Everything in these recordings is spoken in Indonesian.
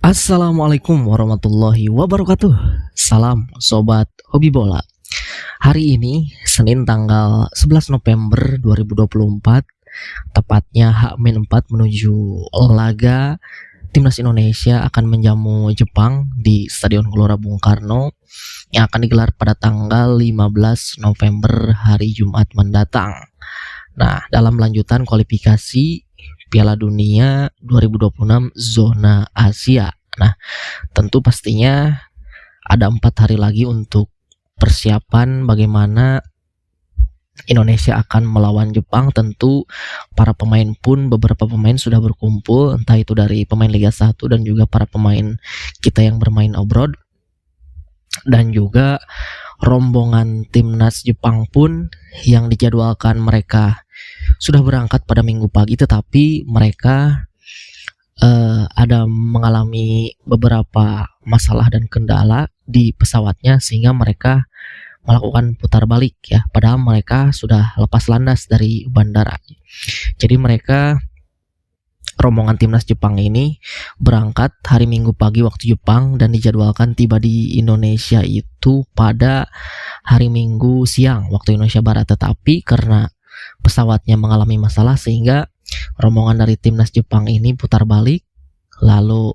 Assalamualaikum warahmatullahi wabarakatuh. Salam sobat hobi bola. Hari ini Senin tanggal 11 November 2024, tepatnya H-4 menuju laga Timnas Indonesia akan menjamu Jepang di Stadion Gelora Bung Karno yang akan digelar pada tanggal 15 November hari Jumat mendatang. Nah, dalam lanjutan kualifikasi Piala Dunia 2026 zona Asia. Nah, tentu pastinya ada 4 hari lagi untuk persiapan bagaimana Indonesia akan melawan Jepang. Tentu para pemain pun, beberapa pemain sudah berkumpul, entah itu dari pemain Liga 1 dan juga para pemain kita yang bermain abroad, dan juga rombongan timnas Jepang pun yang dijadwalkan mereka sudah berangkat pada minggu pagi, tetapi mereka ada mengalami beberapa masalah dan kendala di pesawatnya sehingga mereka melakukan putar balik ya, padahal mereka sudah lepas landas dari bandara. Jadi mereka, rombongan timnas Jepang ini berangkat hari Minggu pagi waktu Jepang dan dijadwalkan tiba di Indonesia itu pada hari Minggu siang waktu Indonesia Barat, tetapi karena pesawatnya mengalami masalah sehingga rombongan dari timnas Jepang ini putar balik. Lalu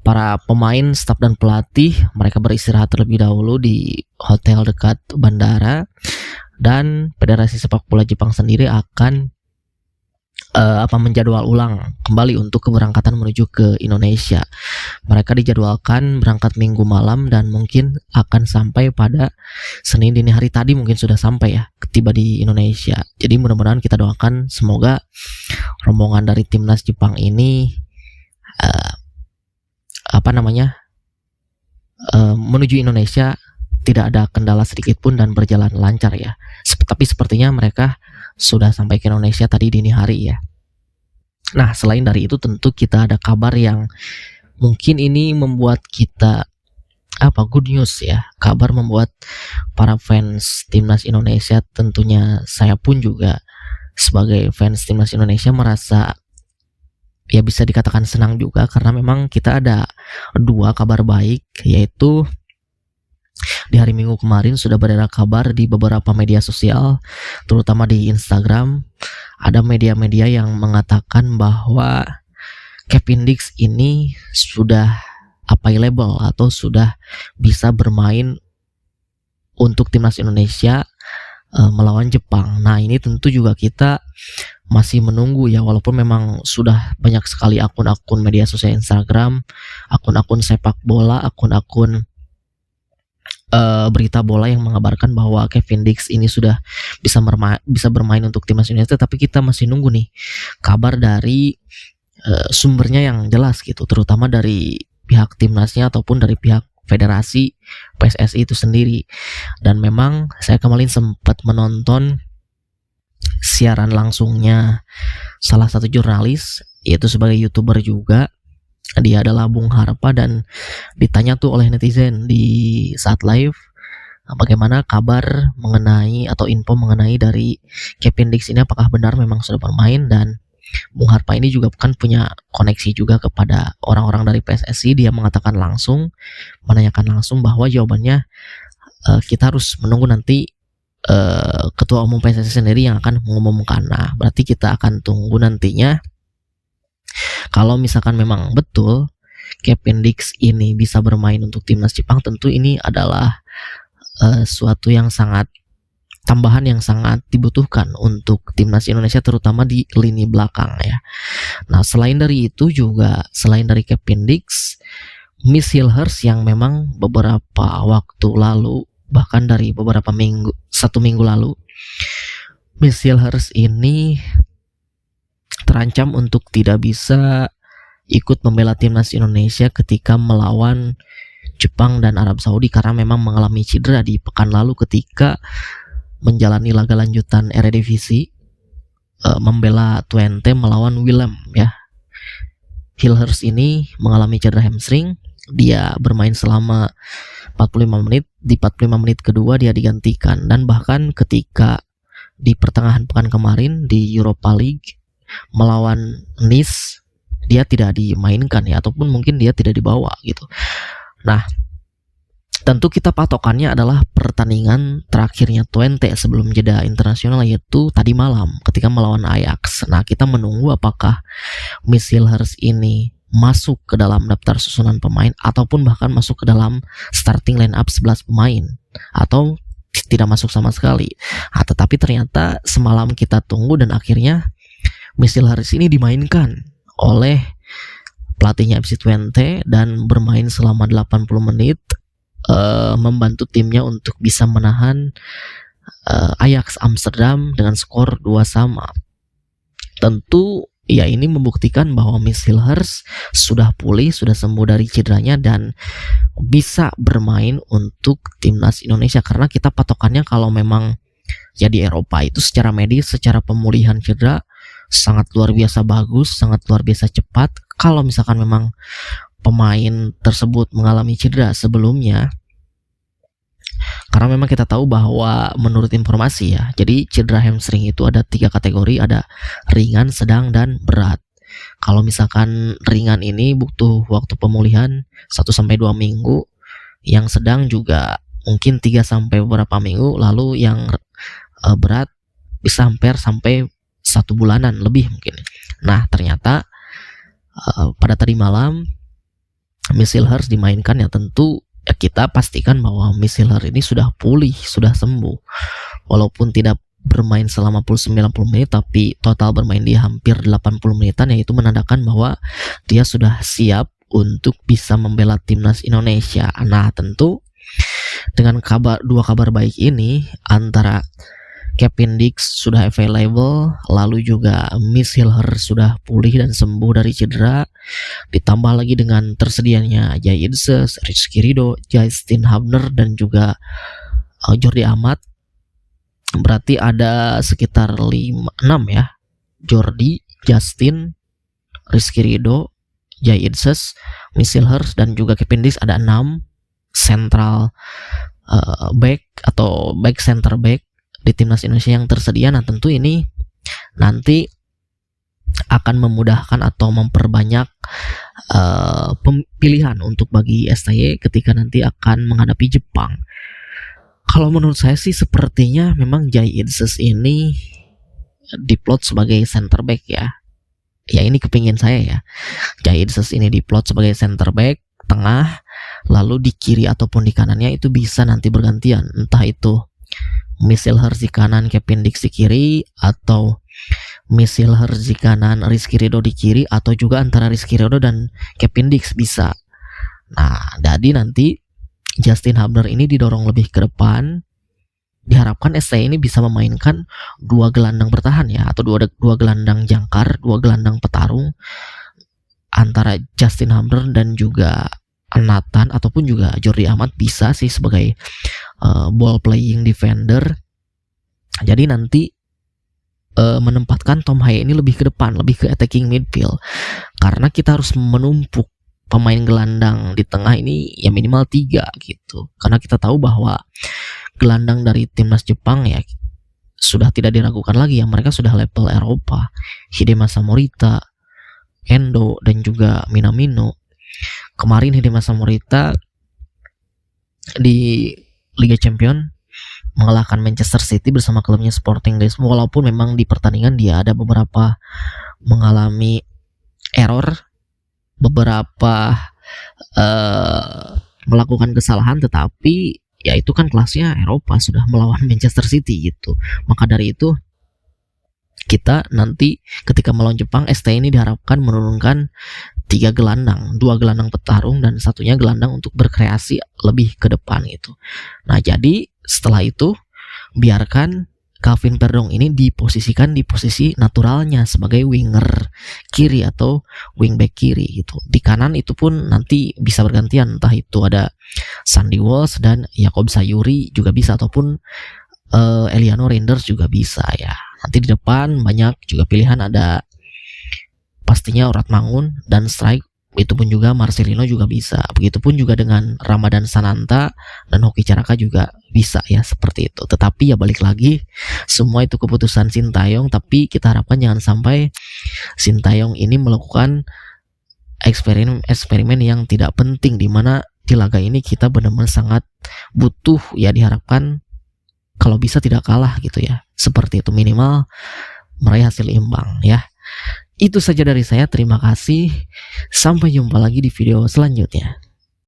para pemain, staf dan pelatih mereka beristirahat terlebih dahulu di hotel dekat bandara, dan Federasi Sepak Bola Jepang sendiri akan menjadwal ulang kembali untuk keberangkatan menuju ke Indonesia. Mereka dijadwalkan berangkat Minggu malam dan mungkin akan sampai pada Senin dini hari tadi, mungkin sudah sampai ya, tiba di Indonesia. Jadi mudah-mudahan kita doakan semoga rombongan dari timnas Jepang ini menuju Indonesia tidak ada kendala sedikit pun dan berjalan lancar ya. Tapi sepertinya mereka sudah sampai ke Indonesia tadi dini hari ya. Nah, selain dari itu tentu kita ada kabar yang mungkin ini membuat kita good news ya. Kabar membuat para fans timnas Indonesia, tentunya saya pun juga sebagai fans timnas Indonesia merasa ya bisa dikatakan senang juga, karena memang kita ada 2 kabar baik, yaitu di hari Minggu kemarin sudah beredar kabar di beberapa media sosial, terutama di Instagram. Ada media-media yang mengatakan bahwa Kevin Dix ini sudah available atau sudah bisa bermain untuk timnas Indonesia melawan Jepang. Nah, ini tentu juga kita masih menunggu ya, walaupun memang sudah banyak sekali akun-akun media sosial Instagram, akun-akun sepak bola, akun-akun berita bola yang mengabarkan bahwa Kevin Dix ini sudah bisa bermain untuk timnas Indonesia, tapi kita masih nunggu nih kabar dari sumbernya yang jelas gitu, terutama dari pihak timnasnya ataupun dari pihak federasi PSSI itu sendiri. Dan memang saya kemarin sempat menonton siaran langsungnya salah satu jurnalis, yaitu sebagai YouTuber juga, dia adalah Bung Harpa, dan ditanya tuh oleh netizen di saat live bagaimana kabar mengenai atau info mengenai dari Kevin Dix ini, apakah benar memang sudah bermain. Dan Bung Harpa ini juga bukan punya koneksi juga kepada orang-orang dari PSSI, dia mengatakan langsung, menanyakan langsung bahwa jawabannya kita harus menunggu nanti Ketua Umum PSSI sendiri yang akan mengumumkan. Nah, berarti kita akan tunggu nantinya. Kalau misalkan memang betul Kevin Dix ini bisa bermain untuk timnas Jepang, tentu ini adalah suatu yang sangat, tambahan yang sangat dibutuhkan untuk timnas Indonesia, terutama di lini belakang ya. Nah, selain dari itu juga, selain dari Kevin Dix, Miss Hilhers yang memang beberapa waktu lalu, bahkan dari beberapa minggu, 1 minggu lalu, Miss Hilhers ini terancam untuk tidak bisa ikut membela timnas Indonesia ketika melawan Jepang dan Arab Saudi, karena memang mengalami cedera di pekan lalu ketika menjalani laga lanjutan Eredivisie membela Twente melawan Willem ya. Hilhers ini mengalami cedera hamstring. Dia bermain selama 45 menit. Di 45 menit kedua dia digantikan, dan bahkan ketika di pertengahan pekan kemarin di Europa League melawan Nice dia tidak dimainkan ya, ataupun mungkin dia tidak dibawa gitu. Nah, tentu kita patokannya adalah pertandingan terakhirnya Twente sebelum jeda internasional, yaitu tadi malam ketika melawan Ajax. Nah, kita menunggu apakah Missilhurst ini masuk ke dalam daftar susunan pemain ataupun bahkan masuk ke dalam starting line up 11 pemain atau tidak masuk sama sekali. Nah, tetapi ternyata semalam kita tunggu dan akhirnya Missilhurst ini dimainkan oleh pelatihnya FC Twente dan bermain selama 80 menit, membantu timnya untuk bisa menahan Ajax Amsterdam dengan skor 2-2. Tentu ya ini membuktikan bahwa Missilhurst sudah pulih, sudah sembuh dari cederanya dan bisa bermain untuk timnas Indonesia, karena kita patokannya kalau memang ya di Eropa itu secara medis, secara pemulihan cedera sangat luar biasa bagus, sangat luar biasa cepat. Kalau misalkan memang pemain tersebut mengalami cedera sebelumnya, karena memang kita tahu bahwa menurut informasi ya, jadi cedera hamstring itu ada 3 kategori, ada ringan, sedang, dan berat. Kalau misalkan ringan ini butuh waktu pemulihan 1-2 minggu, yang sedang juga mungkin 3 beberapa minggu, lalu yang berat bisa hampir sampai 1 bulanan lebih mungkin. Nah, ternyata pada tadi malam Missilhurst dimainkan, ya tentu ya kita pastikan bahwa Missilhurst ini sudah pulih, sudah sembuh. Walaupun tidak bermain selama 90 menit, tapi total bermain di hampir 80 menitan, yaitu menandakan bahwa dia sudah siap untuk bisa membela timnas Indonesia. Nah, tentu dengan dua kabar baik ini, antara Kevin Dix sudah available, lalu juga Missilhurst sudah pulih dan sembuh dari cedera, ditambah lagi dengan tersedianya Jay Idses, Rizky Ridho, Justin Hubner, dan juga Jordi Amat. Berarti ada sekitar 6 ya, Jordi, Justin, Rizky Ridho, Jay Idses, Missilhurst, dan juga Kevin Dix, ada 6 central back atau back center back di timnas Indonesia yang tersedia. Nah, tentu ini nanti akan memudahkan atau memperbanyak pilihan untuk bagi STY ketika nanti akan menghadapi Jepang. Kalau menurut saya sih sepertinya memang Jay Idses ini diplot sebagai center back ya. Ya, ini kepingin saya ya. Jay Idses ini diplot sebagai center back tengah, lalu di kiri ataupun di kanannya itu bisa nanti bergantian, entah itu Missilhurst di kanan, Kevin Dix di kiri, atau Missilhurst di kanan, Rizky Ridho di kiri, atau juga antara Rizky Ridho dan Kevin Dix bisa. Nah, jadi nanti Justin Hubner ini didorong lebih ke depan. Diharapkan STY ini bisa memainkan 2 gelandang bertahan ya, atau 2 gelandang jangkar, 2 gelandang petarung antara Justin Hubner dan juga Nathan ataupun juga Jordi Amat bisa sih sebagai ball playing defender. Jadi nanti menempatkan Tom Haye ini lebih ke depan, lebih ke attacking midfield, karena kita harus menumpuk pemain gelandang di tengah ini ya minimal 3 gitu, karena kita tahu bahwa gelandang dari timnas Jepang ya sudah tidak diragukan lagi ya, mereka sudah level Eropa. Hidemasa Morita, Endo, dan juga Minamino. Kemarin Hidemasa Morita di Liga Champions mengalahkan Manchester City bersama klubnya Sporting Lisbon, walaupun memang di pertandingan dia ada beberapa mengalami error, beberapa melakukan kesalahan, tetapi ya itu kan kelasnya Eropa, sudah melawan Manchester City gitu. Maka dari itu kita nanti ketika melawan Jepang, ST ini diharapkan menurunkan 3 gelandang, 2 gelandang petarung dan satunya gelandang untuk berkreasi lebih ke depan gitu. Nah, jadi setelah itu biarkan Calvin Perdong ini diposisikan di posisi naturalnya sebagai winger kiri atau wingback kiri gitu. Di kanan itu pun nanti bisa bergantian, entah itu ada Sandy Walsh dan Jakob Sayuri juga bisa, ataupun Eliano Reinders juga bisa ya. Nanti di depan banyak juga pilihan, ada pastinya Orat Mangun, dan strike itu pun juga Marcelino juga bisa. Begitupun juga dengan Ramadan Sananta dan Hoki Caraka juga bisa ya, seperti itu. Tetapi ya balik lagi, semua itu keputusan Sintayong, tapi kita harapkan jangan sampai Sintayong ini melakukan eksperimen yang tidak penting, di mana di laga ini kita benar-benar sangat butuh ya, diharapkan kalau bisa tidak kalah gitu ya, seperti itu, minimal meraih hasil imbang ya. Itu saja dari saya, terima kasih, sampai jumpa lagi di video selanjutnya.